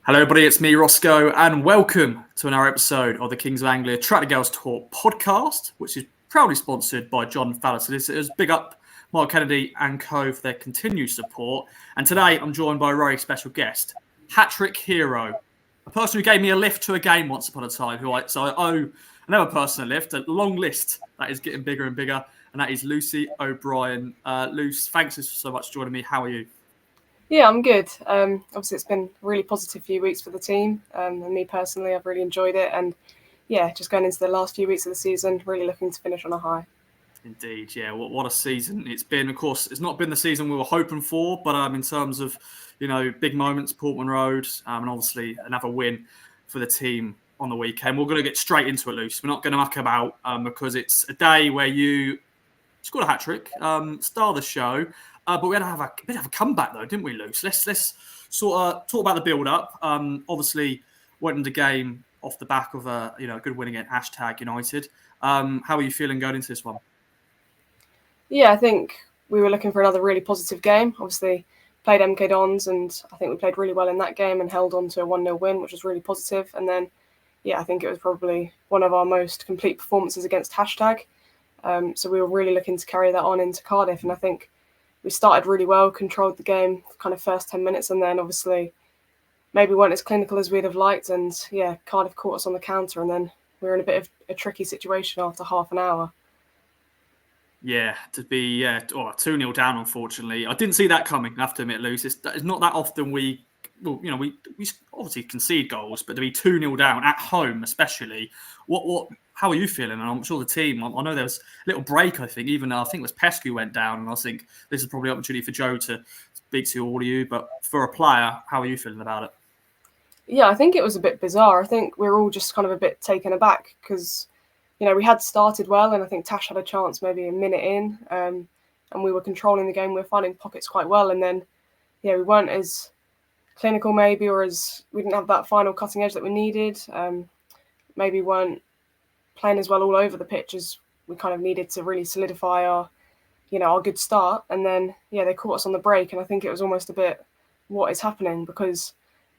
Hello, everybody. It's me, Roscoe, and welcome to another episode of the Kings of Anglia Track the Girls Talk podcast, which is proudly sponsored by John Fowler Solicitors. Big up Mark Kennedy and co for their continued support. And today I'm joined by a very special guest, hat-trick hero, a person who gave me a lift to a game once upon a time. So I owe another person a lift, a long list that is getting bigger and bigger, and that is Lucy O'Brien. Luce, thanks so much for joining me. How are you? Yeah, I'm good. Obviously, it's been a really positive few weeks for the team. And me personally, I've really enjoyed it. And yeah, just going into the last few weeks of the season, really looking to finish on a high. Indeed, yeah. What a season it's been. Of course, it's not been the season we were hoping for, but in terms of, big moments, Portman Road, and obviously another win for the team on the weekend. We're going to get straight into it, Luce. We're not going to muck about because it's a day where you scored a hat-trick, star of the show. But we had to have a bit of a comeback, though, didn't we, Luce? Let's sort of talk about the build-up. Obviously, went into the game off the back of a good win against #United. How are you feeling going into this one? Yeah, I think we were looking for another really positive game. Obviously, played MK Dons, and I think we played really well in that game and held on to a 1-0 win, which was really positive. And then, yeah, I think it was probably one of our most complete performances against #. So we were really looking to carry that on into Cardiff, and I think we started really well, controlled the game kind of first 10 minutes, and then obviously maybe weren't as clinical as we'd have liked. And yeah, Cardiff caught us on the counter, and then we were in a bit of a tricky situation after half an hour. Yeah, to be 2-0 down, unfortunately. I didn't see that coming, I have to admit, Luce. It's not that often we obviously concede goals, but to be 2-0 down at home, especially, how are you feeling? And I'm sure the team, I know there was a little break, I think, even I think it was Pesky who went down, and I think this is probably an opportunity for Joe to speak to all of you, but for a player, how are you feeling about it? Yeah, I think it was a bit bizarre. I think we were all just kind of a bit taken aback because, we had started well, and I think Tash had a chance maybe a minute in, and we were controlling the game. We were finding pockets quite well, and then, we weren't as clinical maybe, or we didn't have that final cutting edge that we needed. Maybe weren't playing as well all over the pitch as we kind of needed to really solidify our good start. And then, they caught us on the break, and I think it was almost a bit, what is happening? Because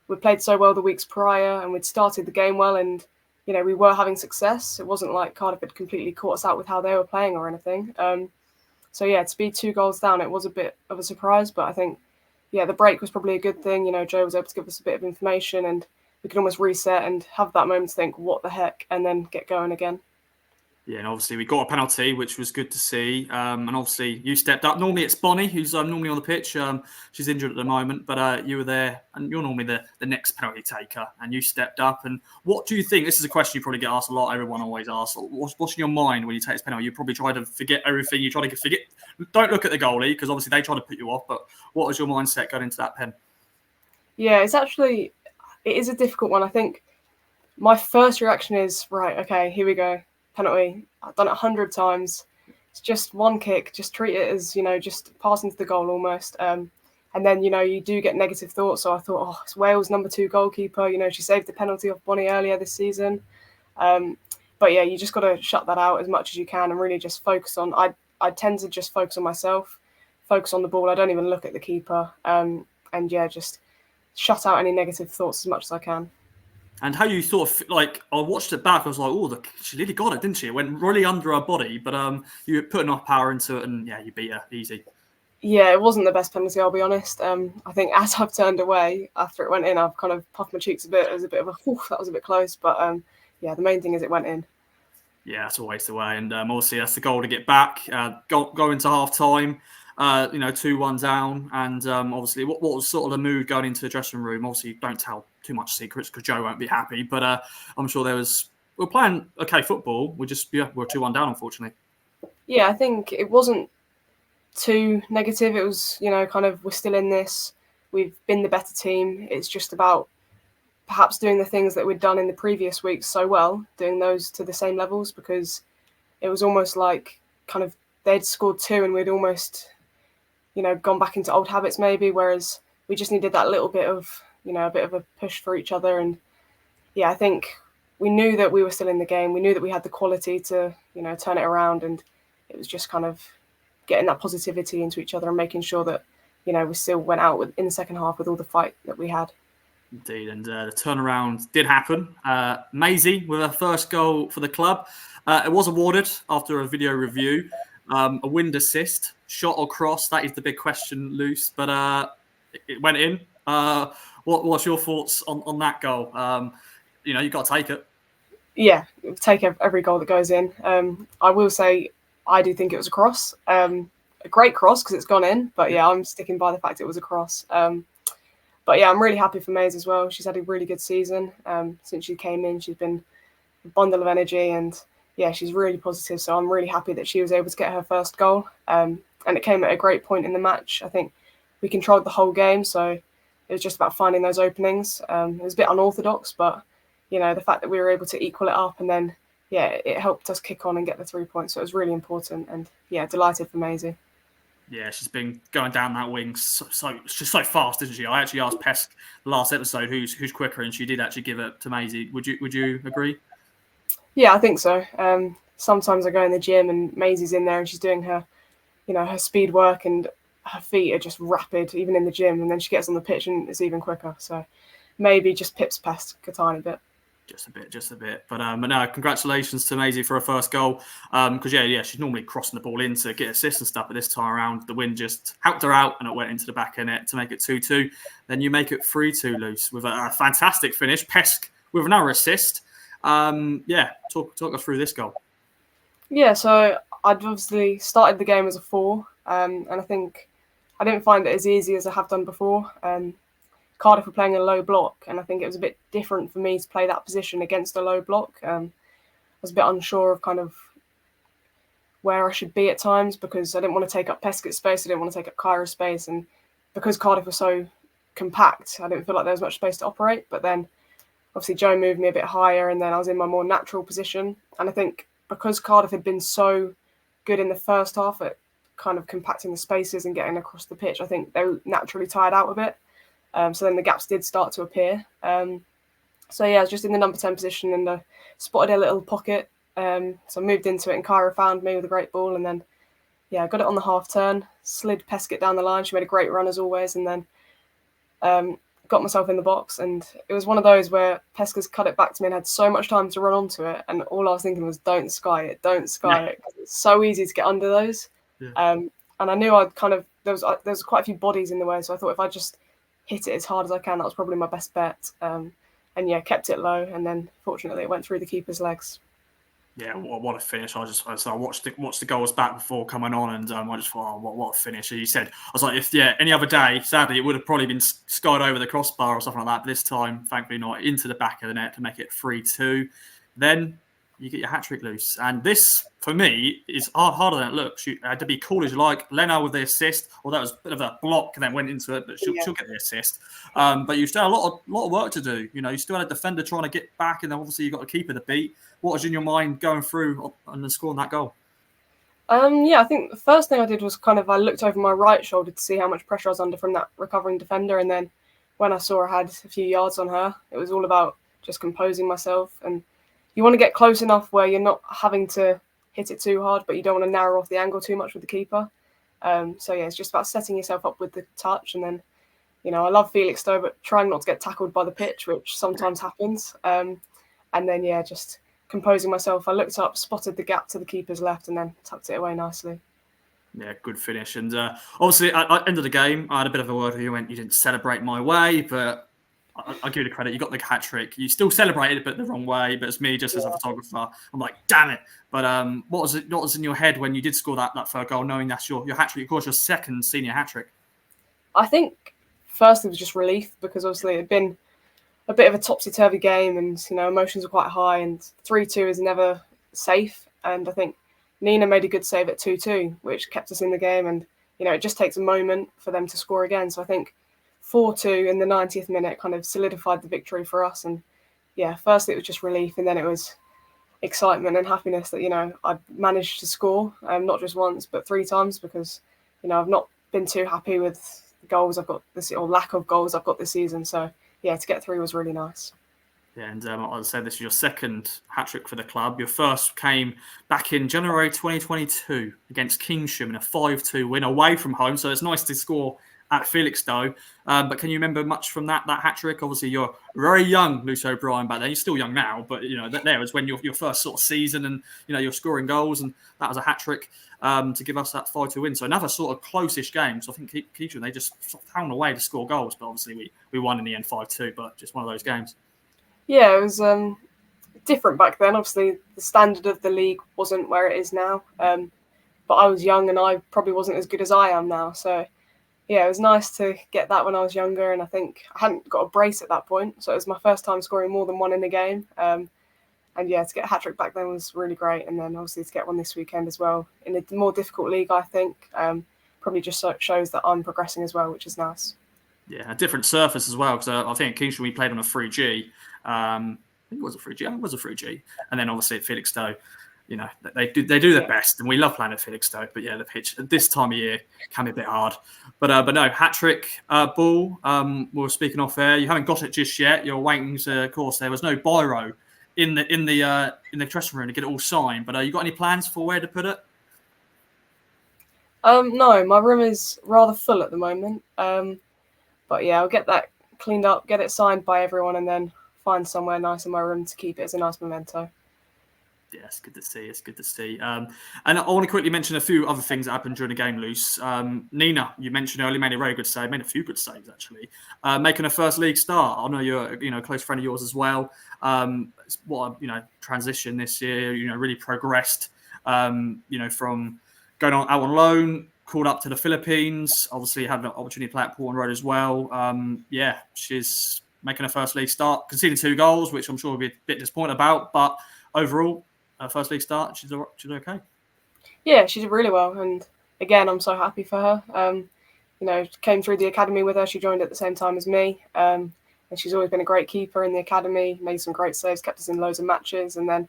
we played so well the weeks prior, and we'd started the game well, and we were having success. It wasn't like Cardiff had completely caught us out with how they were playing or anything. So yeah, to be 2 goals down, it was a bit of a surprise, but I think, the break was probably a good thing. Joe was able to give us a bit of information, and we could almost reset and have that moment to think, what the heck, and then get going again. Yeah, and obviously we got a penalty, which was good to see. And obviously you stepped up. Normally it's Bonnie, who's normally on the pitch. She's injured at the moment, but you were there, and you're normally the next penalty taker, and you stepped up. And what do you think? This is a question you probably get asked a lot. Everyone always asks. What's in your mind when you take this penalty? You probably try to forget everything. You try to forget. Don't look at the goalie, because obviously they try to put you off. But what was your mindset going into that pen? Yeah, it is a difficult one. I think my first reaction is, right, okay, here we go. Penalty. I've done it 100 times. It's just one kick. Just treat it as, just passing to the goal almost. And then, you do get negative thoughts. So I thought, it's Wales' number 2 goalkeeper. She saved the penalty off Bonnie earlier this season. But yeah, you just got to shut that out as much as you can and really just focus on. I tend to just focus on myself, focus on the ball. I don't even look at the keeper. And yeah, just shut out any negative thoughts as much as I can. And how you sort of I watched it back, I was like, she really got it, didn't she? It went really under her body, but you put enough power into it, and yeah, you beat her easy. Yeah, it wasn't the best penalty, I'll be honest. I think as I've turned away after it went in, I've kind of puffed my cheeks a bit. It was a bit of that was a bit close, but yeah, the main thing is it went in. Yeah, that's always the way, and obviously that's the goal to get back. Go into half time. 2-1 down, and obviously what was sort of the mood going into the dressing room? Obviously, don't tell too much secrets because Joe won't be happy, but I'm sure we're playing okay football. We're 2-1 down, unfortunately. Yeah, I think it wasn't too negative. It was, kind of, we're still in this. We've been the better team. It's just about perhaps doing the things that we'd done in the previous weeks so well, doing those to the same levels, because it was almost like kind of they'd scored 2 and we'd almost gone back into old habits maybe, whereas we just needed that little bit of, a bit of a push for each other. And yeah, I think we knew that we were still in the game. We knew that we had the quality to, turn it around, and it was just kind of getting that positivity into each other and making sure that, we still went out in the second half with all the fight that we had. Indeed, and the turnaround did happen. Maisie with her first goal for the club. It was awarded after a video review. A wind assist, shot or cross, that is the big question, Luce, but it went in. What's your thoughts on that goal? You've got to take it. Yeah, take every goal that goes in. I will say I do think it was a cross. A great cross because it's gone in, but yeah, I'm sticking by the fact it was a cross. But yeah, I'm really happy for Maze as well. She's had a really good season since she came in. She's been a bundle of energy, and yeah, she's really positive. So I'm really happy that she was able to get her first goal. And it came at a great point in the match. I think we controlled the whole game, so it was just about finding those openings. It was a bit unorthodox, but the fact that we were able to equal it up, and then it helped us kick on and get the 3 points. So it was really important, and yeah, delighted for Maisie. Yeah, she's been going down that wing so she's so fast, isn't she? I actually asked Pesk last episode who's quicker, and she did actually give it to Maisie. Would you agree? Yeah, I think so. Sometimes I go in the gym and Maisie's in there and she's doing her, her speed work, and her feet are just rapid even in the gym. And then she gets on the pitch and it's even quicker. So maybe just pips past a tiny bit. Just a bit. But no, congratulations to Maisie for her first goal. Because she's normally crossing the ball in to get assists and stuff. But this time around, the wind just helped her out and it went into the back of net to make it 2-2. Then you make it 3-2, Luce, with a fantastic finish. Pesk with another assist. Talk us through this goal. Yeah, so I'd obviously started the game as a 4. And I think I didn't find it as easy as I have done before. Cardiff were playing a low block, and I think it was a bit different for me to play that position against a low block. I was a bit unsure of kind of where I should be at times because I didn't want to take up Pesket's space, I didn't want to take up Kyra's space, and because Cardiff were so compact, I didn't feel like there was much space to operate. But then obviously Joe moved me a bit higher, and then I was in my more natural position. And I think because Cardiff had been so good in the first half at kind of compacting the spaces and getting across the pitch, I think they were naturally tired out a bit. So then the gaps did start to appear. I was just in the number 10 position and I spotted a little pocket. So I moved into it and Kyra found me with a great ball. And then, I got it on the half turn, slid Peskett down the line. She made a great run as always. And then got myself in the box. And it was one of those where Peskett's cut it back to me and had so much time to run onto it. And all I was thinking was, don't sky it. Because it's so easy to get under those. Yeah. And I knew I'd kind of, there was quite a few bodies in the way. So I thought if I just hit it as hard as I can, that was probably my best bet. Kept it low, and then fortunately it went through the keeper's legs. Yeah, what a finish! I watched the goals back before coming on, and I just thought, what a finish! As you said, I was like, if any other day, sadly, it would have probably been skied over the crossbar or something like that. But this time, thankfully, not into the back of the net to make it 3-2. Then you get your hat-trick, Luce. And this, for me, is harder than it looks. You had to be cool as you like. Leno with the assist, although it was a bit of a block and then went into it, but she'll get the assist. But you still had a lot of work to do. You still had a defender trying to get back, and then obviously you got a keeper to beat. What was in your mind going through and then scoring that goal? I think the first thing I did was I looked over my right shoulder to see how much pressure I was under from that recovering defender. And then when I saw I had a few yards on her, it was all about just composing myself. And you want to get close enough where you're not having to hit it too hard, but you don't want to narrow off the angle too much with the keeper. It's just about setting yourself up with the touch. And then, I love Felix though, but trying not to get tackled by the pitch, which sometimes happens. And then, just composing myself. I looked up, spotted the gap to the keeper's left, and then tucked it away nicely. Yeah, good finish. And obviously, at the end of the game, I had a bit of a word with you. You didn't celebrate my way, but I'll give you the credit. You got the hat trick. You still celebrated it, but the wrong way. But it's me, just as a photographer, I'm like, damn it. But what was in your head when you did score that third goal, knowing that's your hat trick? Of course, your second senior hat trick. I think first it was just relief because obviously it had been a bit of a topsy-turvy game, and emotions were quite high, and 3-2 is never safe. And I think Nina made a good save at 2-2, which kept us in the game. And it just takes a moment for them to score again. So I think 4-2 in the 90th minute kind of solidified the victory for us. And first it was just relief, and then it was excitement and happiness that I'd managed to score, not just once but 3 times, because I've not been too happy with the goals I've got this, or lack of goals I've got this season. So to get 3 was really nice. Yeah, and as I said, this is your second hat-trick for the club. Your first came back in January 2022 against Kingsham in a 5-2 win away from home. So it's nice to score at Felixstowe. But can you remember much from that hat-trick? Obviously, you're very young, Luce O'Brien, back then. You're still young now, but, there was when your first sort of season and, you're scoring goals, and that was a hat-trick to give us that 5-2 win. So another sort of close-ish game. So I think Keitron, they just sort of found a way to score goals, but obviously we won in the end 5-2, but just one of those games. Yeah, it was different back then. Obviously, the standard of the league wasn't where it is now. But I was young and I probably wasn't as good as I am now. So, yeah, it was nice to get that when I was younger. And I think I hadn't got a brace at that point. So it was my first time scoring more than one in a game. And yeah, to get a hat-trick back then was really great. And then obviously to get one this weekend as well in a more difficult league, I think, probably just shows that I'm progressing as well, which is nice. Yeah, a different surface as well, because I think at Keynsham we played on a 3G. I think it was a 3G. It was a 3G. And then obviously at Felixstowe, they do their best, and we love playing at Felixstowe. But yeah, the pitch at this time of year can be a bit hard. But no, hat-trick, Ball. We were speaking off air. You haven't got it just yet. You're waiting to, of course. There was no biro in the dressing room to get it all signed. But you got any plans for where to put it? No, my room is rather full at the moment. But yeah, I'll get that cleaned up, get it signed by everyone, and then find somewhere nice in my room to keep it as a nice memento. Yeah, it's good to see. It's good to see. And I want to quickly mention a few other things that happened during the game, Luce. Nina, you mentioned earlier, made a very good save. Made a few good saves, actually. Making a first league start. I know you're a close friend of yours as well. What a transition this year. Really progressed. From going out on loan, called up to the Philippines. Obviously, had an opportunity to play at Portman Road as well. She's making her first league start, conceding 2 goals, which I'm sure we'll be a bit disappointed about. But overall, first league start, she's okay. Yeah, she did really well, and again, I'm so happy for her. Came through the academy with her. She joined at the same time as me, and she's always been a great keeper in the academy. Made some great saves, kept us in loads of matches, and then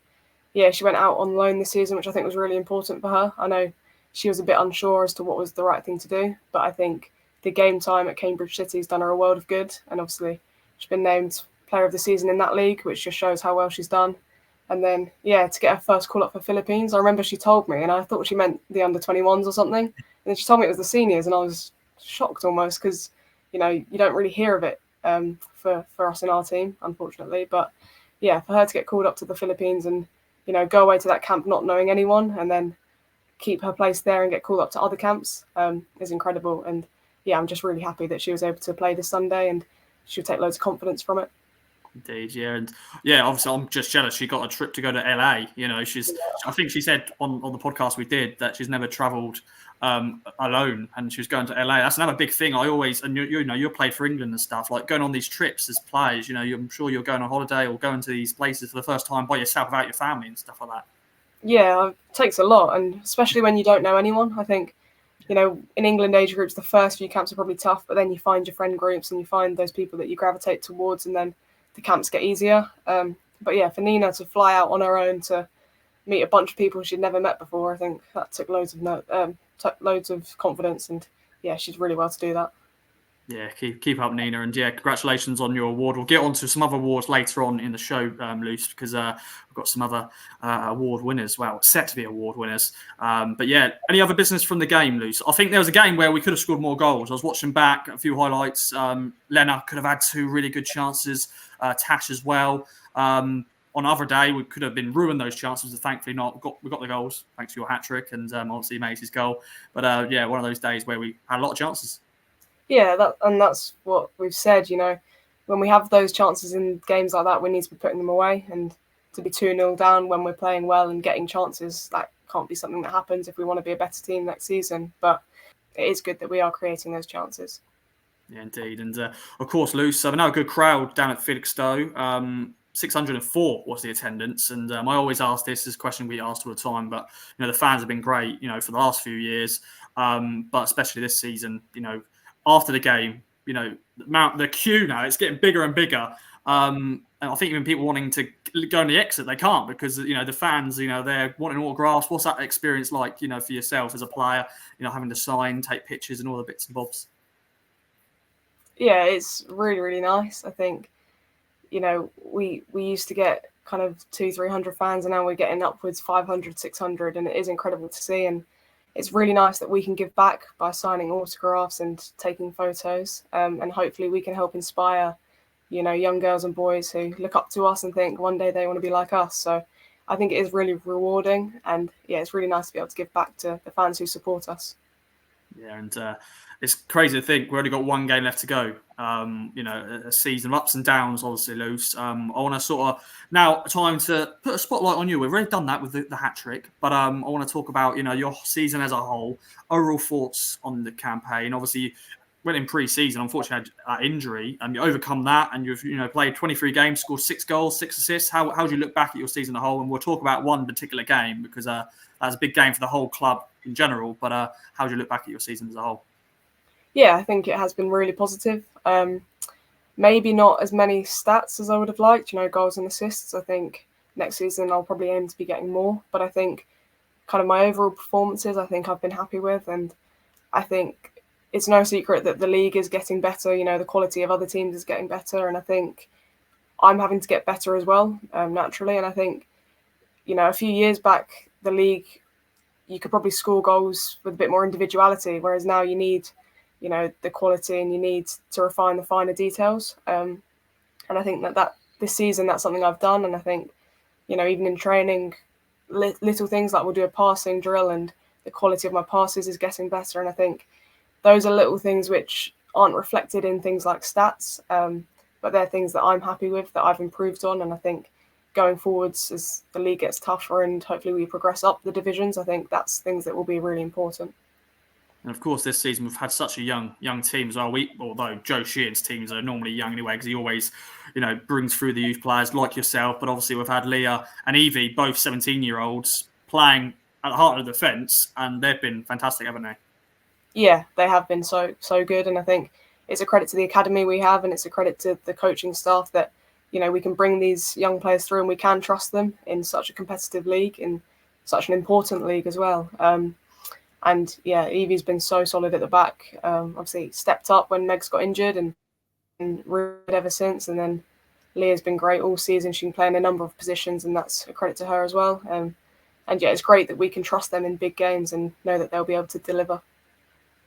she went out on loan this season, which I think was really important for her. I know she was a bit unsure as to what was the right thing to do, but I think the game time at Cambridge City has done her a world of good, and obviously she's been named Player of the Season in that league, which just shows how well she's done. And then, to get her first call up for Philippines, I remember she told me, and I thought she meant the under-21s or something. And then she told me it was the seniors, and I was shocked almost because, you don't really hear of it for us in our team, unfortunately. But, for her to get called up to the Philippines and, go away to that camp not knowing anyone and then keep her place there and get called up to other camps is incredible. And, I'm just really happy that she was able to play this Sunday and she'll take loads of confidence from it. Indeed, yeah, and obviously I'm just jealous she got a trip to go to LA. I think she said on the podcast we did that she's never travelled alone, and she was going to LA. That's another big thing. I always, and you played for England and stuff, like going on these trips as players. I'm sure you're going on holiday or going to these places for the first time by yourself without your family and stuff like that. Yeah, it takes a lot, and especially when you don't know anyone. I think, in England age groups, the first few camps are probably tough, but then you find your friend groups and you find those people that you gravitate towards, and then the camps get easier. But for Nina to fly out on her own to meet a bunch of people she'd never met before, I think that took loads of confidence, and she did really well to do that. Yeah, keep up, Nina, and congratulations on your award. We'll get on to some other awards later on in the show, Luce, because we've got some other award winners. Well, set to be award winners. But any other business from the game, Luce? I think there was a game where we could have scored more goals. I was watching back a few highlights. Lena could have had 2 really good chances. Tash as well. On other day, we could have been ruined those chances, but thankfully not. We got the goals thanks to your hat trick and obviously Maisie's goal. But one of those days where we had a lot of chances. Yeah, that's what we've said. When we have those chances in games like that, we need to be putting them away. And to be 2-0 down when we're playing well and getting chances, that can't be something that happens if we want to be a better team next season. But it is good that we are creating those chances. Yeah, indeed. And of course, Luce, I know a good crowd down at Felixstowe. 604 was the attendance. And I always ask this a question we asked all the time, but the fans have been great, for the last few years. But especially this season, after the game, the queue now, it's getting bigger and bigger. And I think even people wanting to go on the exit, they can't because, the fans, they're wanting autographs. What's that experience like, for yourself as a player, having to sign, take pictures and all the bits and bobs? Yeah, it's really, really nice. I think, we used to get kind of 200-300 fans and now we're getting upwards 500-600 and it is incredible to see. And it's really nice that we can give back by signing autographs and taking photos, and hopefully we can help inspire, young girls and boys who look up to us and think one day they want to be like us. So I think it is really rewarding, and yeah, it's really nice to be able to give back to the fans who support us. Yeah, and it's crazy to think we've only got one game left to go. A season of ups and downs, obviously, Luce. I want to sort of now time to put a spotlight on you. We've already done that with the hat trick, but I want to talk about your season as a whole, overall thoughts on the campaign. Obviously, you went in pre-season, unfortunately, had injury, and you overcome that, and you've played 23 games, scored 6 goals, 6 assists. How do you look back at your season as a whole? And we'll talk about one particular game because that was a big game for the whole club in general. But how do you look back at your season as a whole? Yeah, I think it has been really positive. Maybe not as many stats as I would have liked, goals and assists. I think next season I'll probably aim to be getting more, but I think kind of my overall performances, I think I've been happy with, and I think it's no secret that the league is getting better. The quality of other teams is getting better, and I think I'm having to get better as well, naturally. And I think, a few years back, the league, you could probably score goals with a bit more individuality, whereas now you need the quality, and you need to refine the finer details. And I think that this season, that's something I've done. And I think, even in training, little things like we'll do a passing drill and the quality of my passes is getting better. And I think those are little things which aren't reflected in things like stats, but they're things that I'm happy with, that I've improved on. And I think going forwards, as the league gets tougher and hopefully we progress up the divisions, I think that's things that will be really important. And of course, this season we've had such a young team as well. Although Joe Sheehan's teams are normally young anyway, because he always, brings through the youth players like yourself. But obviously, we've had Leah and Evie, both 17-year-olds, playing at the heart of the defence, and they've been fantastic, haven't they? Yeah, they have been so good, and I think it's a credit to the academy we have, and it's a credit to the coaching staff that we can bring these young players through, and we can trust them in such a competitive league, in such an important league as well. And yeah, Evie's been so solid at the back. Obviously stepped up when Meg's got injured and really ever since. And then Leah's been great all season. She can play in a number of positions, and that's a credit to her as well. And yeah, it's great that we can trust them in big games and know that they'll be able to deliver.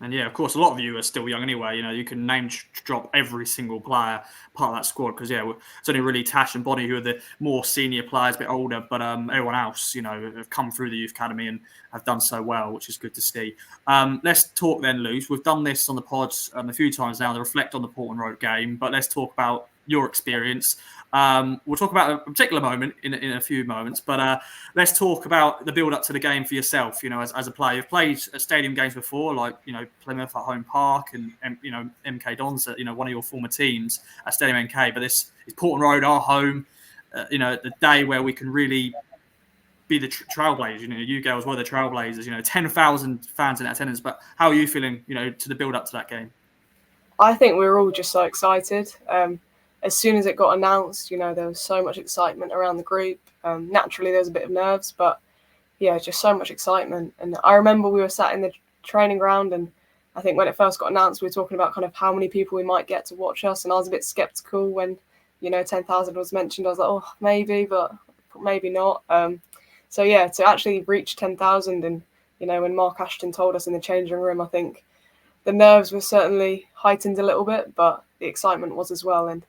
And yeah, of course, a lot of you are still young anyway. You can name drop every single player part of that squad because it's only really Tash and Bonnie who are the more senior players, a bit older. But everyone else, have come through the youth academy and have done so well, which is good to see. Let's talk then, Luce. We've done this on the pods a few times now to reflect on the Portman Road game, but let's talk about your experience. We'll talk about a particular moment in a few moments, but let's talk about the build up to the game for yourself. As a player, you've played at stadium games before, like Plymouth at Home Park and MK Dons at one of your former teams at Stadium MK. But this is Portman Road, our home. The day where we can really be the trailblazers. You girls were the trailblazers. 10,000 fans in attendance. But how are you feeling? To the build up to that game. I think we were all just so excited. As soon as it got announced, there was so much excitement around the group. Naturally, there was a bit of nerves, but yeah, just so much excitement. And I remember we were sat in the training ground, and I think when it first got announced, we were talking about kind of how many people we might get to watch us. And I was a bit skeptical when, 10,000 was mentioned. I was like, oh, maybe, but maybe not. So yeah, to actually reach 10,000 and, when Mark Ashton told us in the changing room, I think the nerves were certainly heightened a little bit, but the excitement was as well. And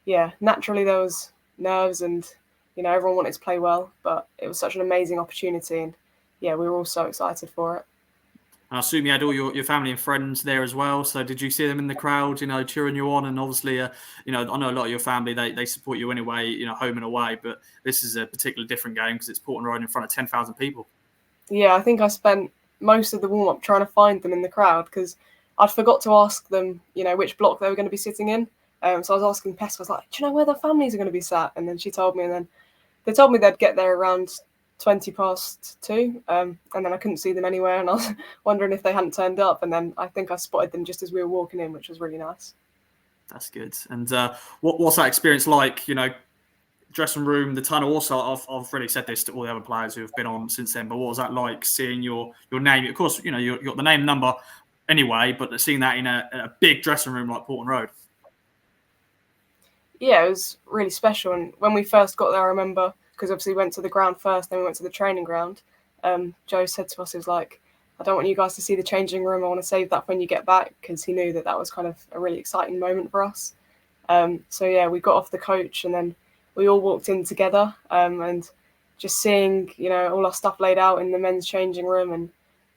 yeah, naturally there was nerves and, everyone wanted to play well, but it was such an amazing opportunity. And yeah, we were all so excited for it. I assume you had all your family and friends there as well. So did you see them in the crowd, cheering you on? And obviously, I know a lot of your family, they support you anyway, home and away. But this is a particularly different game because it's Portman Road in front of 10,000 people. Yeah, I think I spent most of the warm-up trying to find them in the crowd because I'd forgot to ask them, which block they were going to be sitting in. So I was asking Pest, I was like, do you know where the families are going to be sat? And then she told me, and then they told me they'd get there around 2:20. And then I couldn't see them anywhere, and I was wondering if they hadn't turned up. And then I think I spotted them just as we were walking in, which was really nice. That's good. And what's that experience like? Dressing room, the tunnel. Also, I've really said this to all the other players who have been on since then. But what was that like seeing your name? Of course, you got the name and number anyway, but seeing that in a big dressing room like Portman Road. Yeah, it was really special. And when we first got there, I remember, because obviously we went to the ground first, then we went to the training ground. Joe said to us, he was like, I don't want you guys to see the changing room. I want to save that when you get back, because he knew that was kind of a really exciting moment for us. So yeah, we got off the coach and then we all walked in together, and just seeing, all our stuff laid out in the men's changing room, and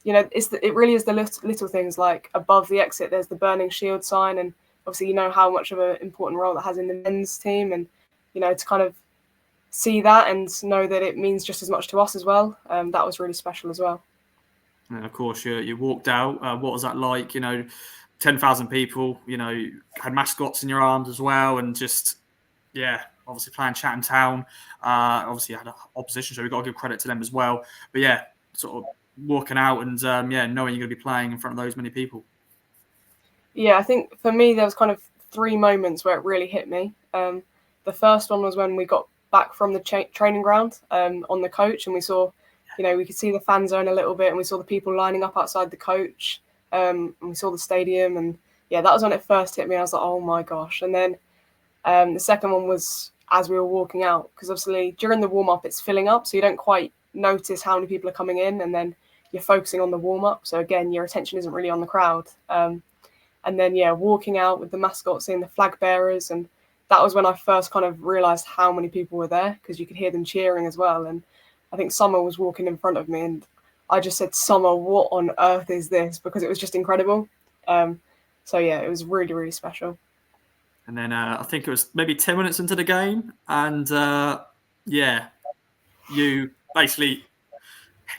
it really is the little things, like above the exit there's the burning shield sign, and obviously how much of an important role that has in the men's team, and to kind of see that and know that it means just as much to us as well, that was really special as well. And of course, you walked out. What was that like? 10,000 people. Had mascots in your arms as well, and just obviously playing Chatham Town. Obviously had opposition, so we've got to give credit to them as well. But yeah, sort of walking out and knowing you're going to be playing in front of those many people. Yeah, I think for me there was kind of 3 moments where it really hit me. The first one was when we got back from the training ground on the coach, and we saw, we could see the fan zone a little bit, and we saw the people lining up outside the coach, and we saw the stadium, and yeah, that was when it first hit me. I was like, oh my gosh. And then the second one was as we were walking out, because obviously during the warm-up it's filling up, so you don't quite notice how many people are coming in, and then you're focusing on the warm-up, so again your attention isn't really on the crowd. And then walking out with the mascot, seeing the flag bearers, and that was when I first kind of realised how many people were there, because you could hear them cheering as well. And I think Summer was walking in front of me, and I just said, Summer, what on earth is this? Because it was just incredible. So yeah, it was really, really special. And then I think it was maybe 10 minutes into the game, and you basically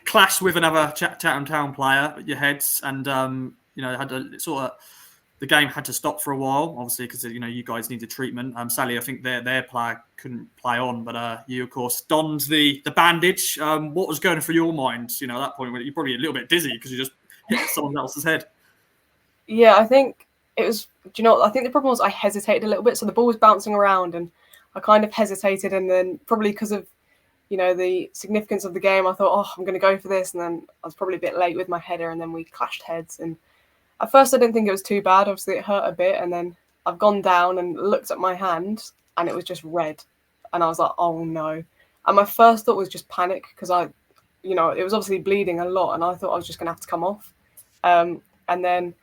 clashed with another Chatham Town player at your heads, and had a sort of, the game had to stop for a while, obviously, because you guys needed treatment. Sally, I think their player couldn't play on, but you of course donned the bandage. What was going through your mind? At that point, when you're probably a little bit dizzy because you just hit someone else's head. Yeah, I think it was. I think the problem was I hesitated a little bit. So the ball was bouncing around, and I kind of hesitated, and then probably because of the significance of the game, I thought, oh, I'm going to go for this, and then I was probably a bit late with my header, and then we clashed heads. And at first I didn't think it was too bad. Obviously it hurt a bit, and then I've gone down and looked at my hand, and it was just red, and I was like, oh no. And my first thought was just panic, because it was obviously bleeding a lot, and I thought I was just going to have to come off. And then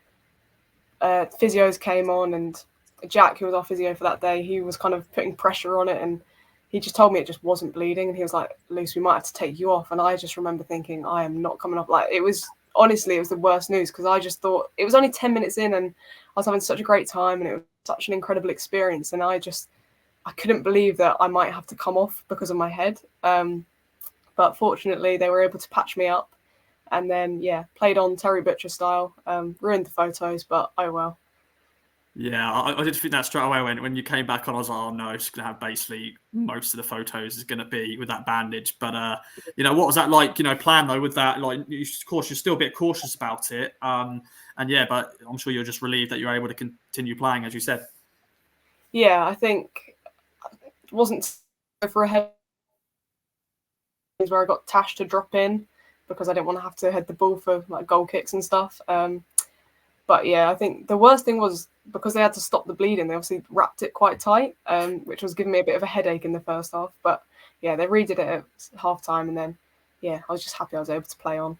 physios came on, and Jack, who was our physio for that day, he was kind of putting pressure on it, and he just told me it just wasn't bleeding, and he was like, Luce, we might have to take you off. And I just remember thinking, I am not coming off. Like, it was the worst news, because I just thought it was only 10 minutes in, and I was having such a great time, and it was such an incredible experience, and I couldn't believe that I might have to come off because of my head. But fortunately they were able to patch me up, and then played on Terry Butcher style. Ruined the photos, but oh well. Yeah, I did think that straight away when you came back on. I was like, oh no, it's going to have basically most of the photos is going to be with that bandage. But what was that like? Plan though with that. Like, of course, you're still a bit cautious about it. But I'm sure you're just relieved that you're able to continue playing, as you said. Yeah, I think it wasn't for a head where I got Tash to drop in, because I didn't want to have to head the ball for like goal kicks and stuff. But yeah, I think the worst thing was, because they had to stop the bleeding, they obviously wrapped it quite tight, which was giving me a bit of a headache in the first half. But yeah, they redid it at half time, and then I was just happy I was able to play on.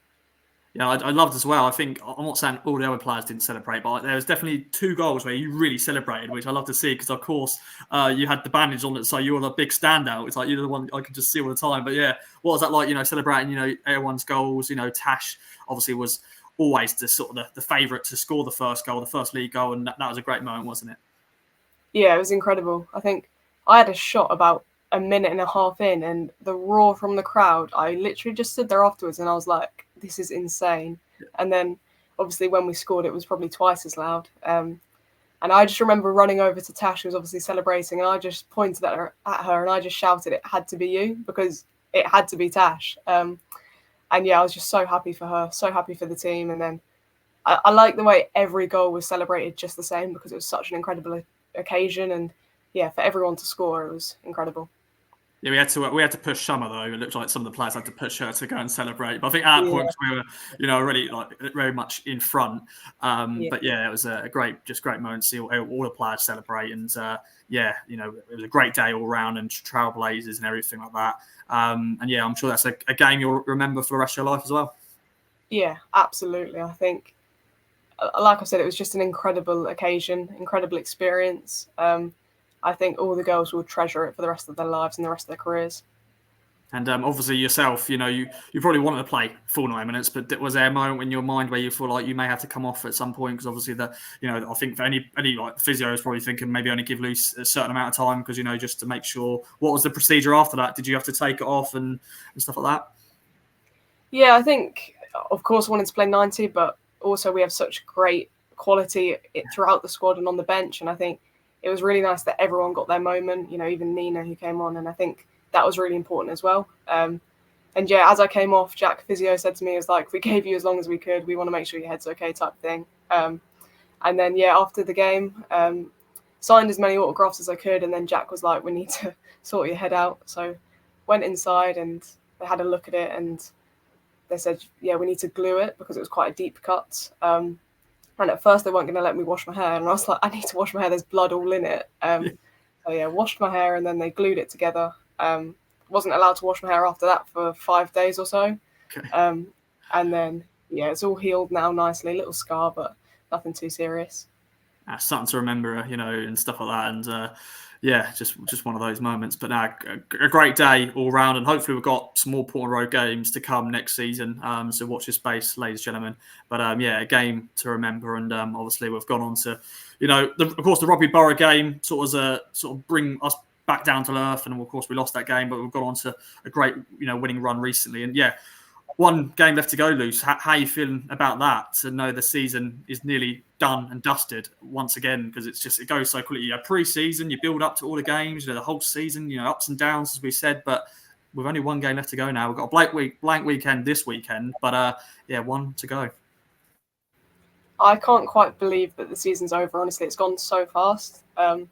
Yeah, I loved as well. I think, I'm not saying all the other players didn't celebrate, but there was definitely 2 goals where you really celebrated, which I love to see, because of course you had the bandage on it, so you were the big standout. It's like you're the one I could just see all the time. But yeah, what was that like? Celebrating everyone's goals. Tash obviously was always the sort of the favourite to score the first goal, the first league goal, and that was a great moment, wasn't it? Yeah, it was incredible. I think I had a shot about a minute and a half in, and the roar from the crowd, I literally just stood there afterwards, and I was like, this is insane. And then obviously when we scored, it was probably twice as loud. And I just remember running over to Tash, who was obviously celebrating, and I just pointed at her, and I just shouted, it had to be you, because it had to be Tash. And I was just so happy for her, so happy for the team. And then I like the way every goal was celebrated just the same, because it was such an incredible occasion, and for everyone to score, it was incredible. Yeah, we had to push Summer though. It looked like some of the players had to push her to go and celebrate. But I think at that point we were, really like very much in front. But it was a great moment to see all the players celebrate, and it was a great day all round, and trailblazers and everything like that. I'm sure that's a game you'll remember for the rest of your life as well. Yeah, absolutely. I think, like I said, it was just an incredible occasion, incredible experience. I think all the girls will treasure it for the rest of their lives and the rest of their careers. And obviously yourself, you probably wanted to play full 9 minutes, but was there a moment in your mind where you feel like you may have to come off at some point? Because obviously, I think for any like physio is probably thinking maybe only give Luce a certain amount of time because just to make sure. What was the procedure after that? Did you have to take it off and stuff like that? Yeah, I think, of course, wanted to play 90, but also we have such great quality throughout the squad and on the bench. And I think it was really nice that everyone got their moment, even Nina who came on. And I think that was really important as well. And yeah, as I came off, Jack Physio said to me, "It was like, we gave you as long as we could. We want to make sure your head's okay," type thing. And then, yeah, after the game, signed as many autographs as I could. And then Jack was like, "We need to sort your head out." So went inside and they had a look at it and they said, "Yeah, we need to glue it," because it was quite a deep cut. And at first they weren't going to let me wash my hair. And I was like, "I need to wash my hair. There's blood all in it." So yeah, washed my hair and then they glued it together. Wasn't allowed to wash my hair after that for 5 days or so. Okay. And then, yeah, it's all healed now nicely. Little scar, but nothing too serious. Something to remember, and stuff like that. And yeah, just one of those moments. But now, a great day all round, and hopefully we've got some more Portman Road games to come next season. So watch your space, ladies and gentlemen. But yeah, a game to remember, and obviously we've gone on to, of course, the Rugby Borough game sort of bring us back down to earth, and of course we lost that game, but we've gone on to a great winning run recently, and yeah. One game left to go, Luce. How are you feeling about that? To know the season is nearly done and dusted once again, because it goes so quickly. You have pre-season, you build up to all the games, the whole season, ups and downs, as we said. But with only one game left to go now, we've got a blank weekend this weekend. But yeah, one to go. I can't quite believe that the season's over. Honestly, it's gone so fast. I'm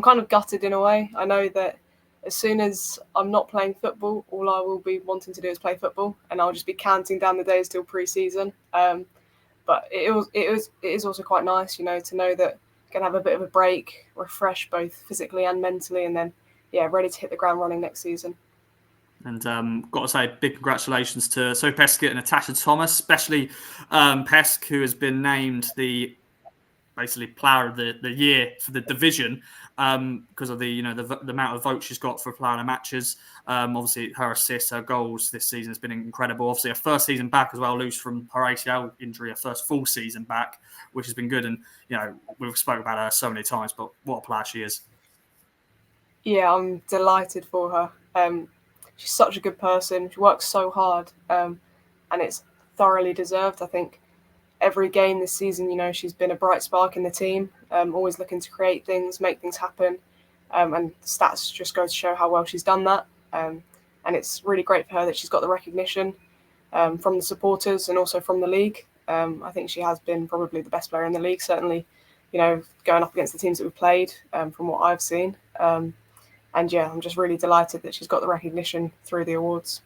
kind of gutted in a way. I know that as soon as I'm not playing football, all I will be wanting to do is play football, and I'll just be counting down the days till pre-season. But it is also quite nice, to know that I can have a bit of a break, refresh both physically and mentally, and then ready to hit the ground running next season. And got to say, big congratulations to Sophie Peskett and Natasha Thomas, especially Pesk, who has been named the basically player of the year for the division because of the amount of votes she's got for player of matches. Obviously, her assists, her goals this season has been incredible. Obviously, her first season back as well, loose from her ACL injury, her first full season back, which has been good. And we've spoken about her so many times, but what a player she is. Yeah, I'm delighted for her. She's such a good person. She works so hard, and it's thoroughly deserved. I think every game this season, she's been a bright spark in the team, always looking to create things, make things happen. And stats just go to show how well she's done that. And it's really great for her that she's got the recognition from the supporters and also from the league. I think she has been probably the best player in the league, certainly, going up against the teams that we've played from what I've seen. And yeah, I'm just really delighted that she's got the recognition through the awards.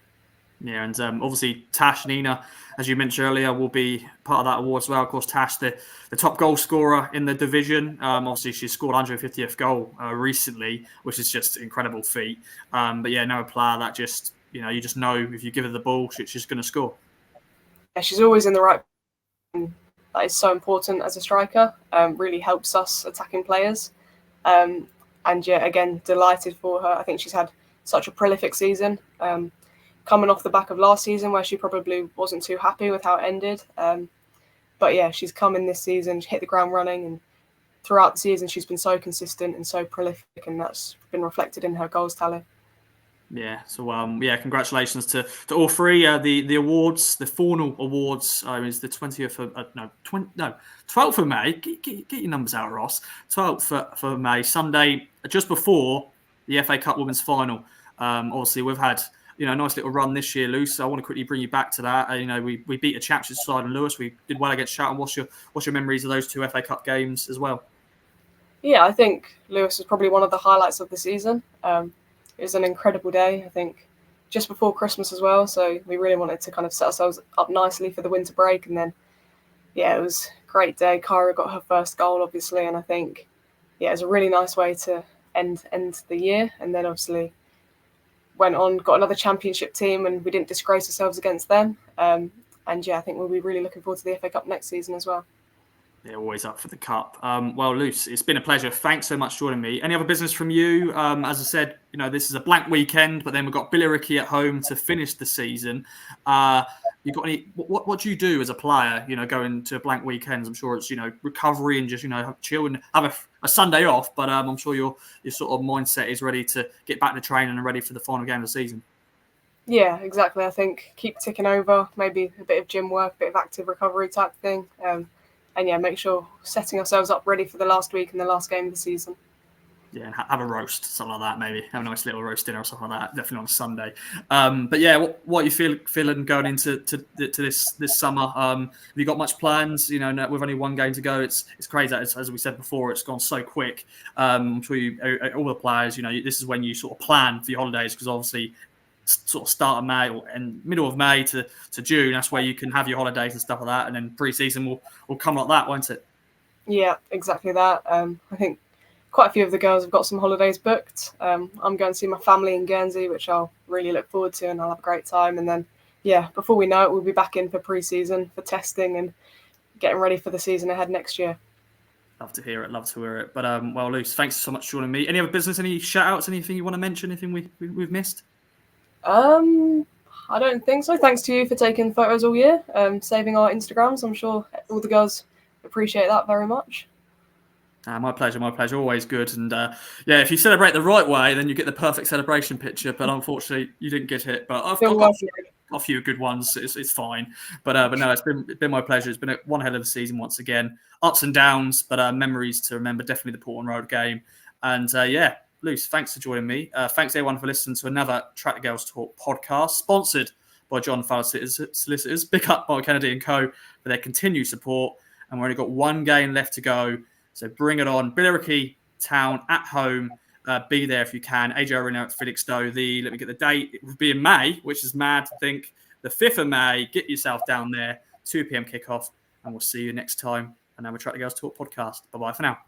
Yeah, and obviously Tash Nina, as you mentioned earlier, will be part of that award as well. Of course, Tash, the top goal scorer in the division. Obviously, she scored 150th goal recently, which is just an incredible feat. But yeah, no player that just, you just know if you give her the ball, she's going to score. Yeah, she's always in the right position. That is so important as a striker. Really helps us attacking players. And yeah, again, delighted for her. I think she's had such a prolific season. Coming off the back of last season where she probably wasn't too happy with how it ended. But yeah, she's come in this season, she hit the ground running, and throughout the season she's been so consistent and so prolific, and that's been reflected in her goals tally. Yeah, so yeah, congratulations to all three. The awards, the Fornal Awards, is the 20th of 12th of May. Get your numbers out, Ross. 12th for May, Sunday, just before the FA Cup Women's Final. Obviously, we've had a nice little run this year, Luce. I want to quickly bring you back to that. We beat a championship side in Lewis. We did well against Charlton. What's your memories of those two FA Cup games as well? Yeah, I think Lewis was probably one of the highlights of the season. It was an incredible day, I think, just before Christmas as well. So we really wanted to kind of set ourselves up nicely for the winter break. And then, yeah, it was a great day. Kyra got her first goal, obviously. And I think, yeah, it was a really nice way to end the year. And then obviously went on, got another championship team, and we didn't disgrace ourselves against them. And And yeah, I think we'll be really looking forward to the FA Cup next season as well. Yeah, always up for the cup. Well, Luce, it's been a pleasure. Thanks so much for joining me. Any other business from you? As I said, this is a blank weekend, but then we've got Billericay at home to finish the season. You got any? What do you do as a player? Going to blank weekends. I'm sure it's recovery and just chill and have a Sunday off. But I'm sure your sort of mindset is ready to get back to training and ready for the final game of the season. Yeah, exactly. I think keep ticking over, maybe a bit of gym work, a bit of active recovery type thing. And yeah, make sure setting ourselves up ready for the last week and the last game of the season. Yeah, and have a roast, something like that, maybe. Have a nice little roast dinner or something like that, definitely on a Sunday. But yeah, what are you feeling going into this summer? Have you got much plans? With only one game to go, it's crazy. As we said before, it's gone so quick. I'm sure all the players, this is when you sort of plan for your holidays, because obviously sort of start of May and middle of May to June, that's where you can have your holidays and stuff like that, and then pre-season will come like that, won't it? Yeah, exactly that. I think quite a few of the girls have got some holidays booked. I'm going to see my family in Guernsey, which I'll really look forward to, and I'll have a great time. And then, yeah, before we know it, we'll be back in for pre-season, for testing and getting ready for the season ahead next year. Love to hear it. But well, Luce, thanks so much for joining me. Any other business, any shout-outs, anything you want to mention, anything we've missed? I don't think so. Thanks to you for taking photos all year, saving our Instagrams. I'm sure all the girls appreciate that very much. My pleasure. Always good. And if you celebrate the right way, then you get the perfect celebration picture. But unfortunately, you didn't get it. But I've got a few good ones. It's fine. But no, it's been my pleasure. It's been one hell of a season once again. Ups and downs, but memories to remember. Definitely the Portman Road game. And Luce, thanks for joining me. Thanks everyone for listening to another Track the Girls Talk podcast, sponsored by John Fowler Solicitors. Big up Mark Kennedy and co for their continued support. And we've only got one game left to go. So bring it on. Billericay Town at home. Be there if you can. AJ Arena at Felixstowe. Let me get the date. It would be in May, which is mad to think. The 5th of May. Get yourself down there. 2 p.m. kickoff. And we'll see you next time. And now we Track the Girls Talk podcast. Bye-bye for now.